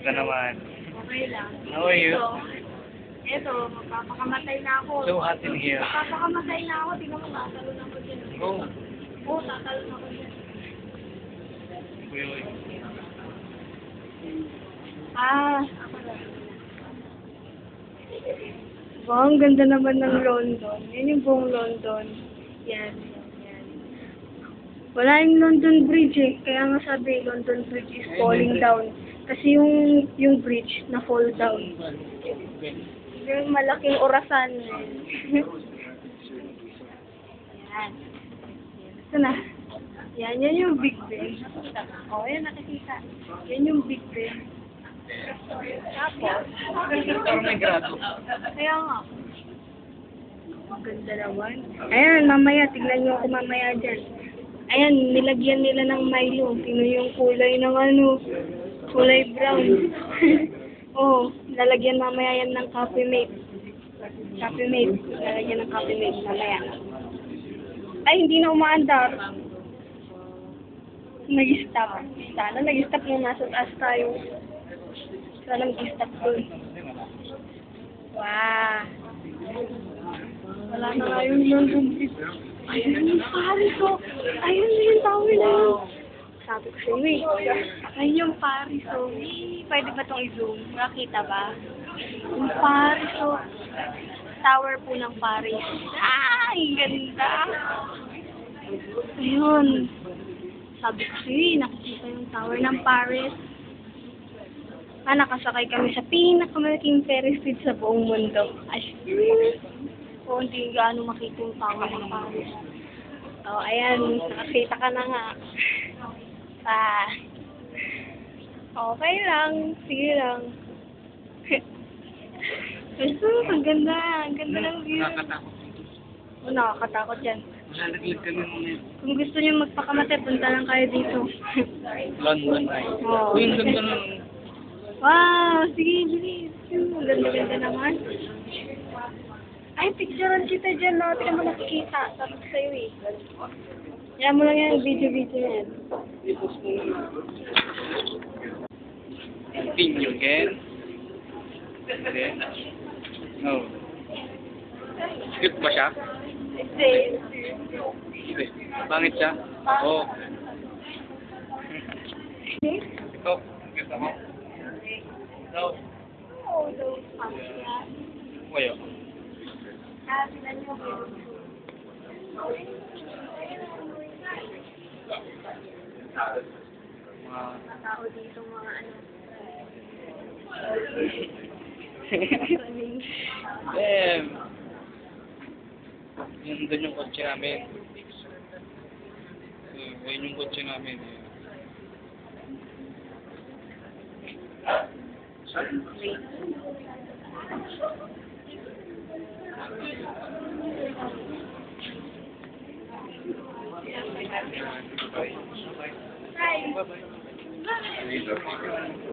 ka naman. Okay lang. How are you? Ito, magpapakamatay na ako. So hot in here. Magpapakamatay na ako. Tingnan mo, tatalon ako dyan. Go. Oo, tatalon ako dyan. Uy. Ako na. Wow, ang ganda naman ng London. Yan yung buong London. Yan. Wala yung London Bridge eh. Kaya nga sabi, London Bridge is falling down. Kasi yung bridge na fall down. Yung malaking orasan. Yan. Ito na. Yan yung Big Ben. O, yan nakikita. Yan yung Big Ben. Tapos, Parang may grado. kaya nga. Ang ganda naman. Ayan, mamaya. Tignan nyo ako mamaya dyan. Ayan, nilagyan nila ng Milo. Tingnan yung kulay ng kulay brown. Oh, lalagyan mamaya yan ng Coffee Mate. Coffee Mate. Lalagyan ng Coffee Mate mamaya. Ay, hindi na umaandar. Nag-stop. Sana nag-stop nung nasa taas tayo. Sana mag-stop doon. Wow. Wala na nga yung London Bridge. Ayun yung Paris, oh. Ayun yung tower na yun. Sabi ko sa'yo, ayun yung Paris, oh. Pwede ba itong i-zoom? Nakita ba? Yung Paris, oh. Tower po ng Paris. Ay, ganda. Ayun. Sabi ko sa'yo, nakikita yung tower ng Paris. Nakasakay kami sa pinakamalaking Ferris wheel sa buong mundo. Ay, o, hindi gaano makita yung tower ng Paris. O, ayan, nakakita ka na nga. Okay lang, sige lang. Ito, ang ganda ng view. Nakakatakot. O, nakakatakot yan. Malalaglag kami mamaya. Kung gusto niyo magpakamatay, punta lang kayo dito. London ay. Oo. Uy, ang ganda ng... Wow, sige, bilis. Ang ganda naman. Ay, picturean kita dyan, no? Tingnan mo nakikita. Sabi ko sa'yo, eh. Yan mo lang yan, video yan. Continue again. Hindi. No. Cute ba siya? Hindi. Hindi. Pangit siya? Oo. Ito. Cute ako. No. Oo, daw. Yan. Wayo. Tingnan nyo. Mga tao dito, mga ano. Yun doon yung kotse namin. Yun yung kotse namin. Bye. Bye.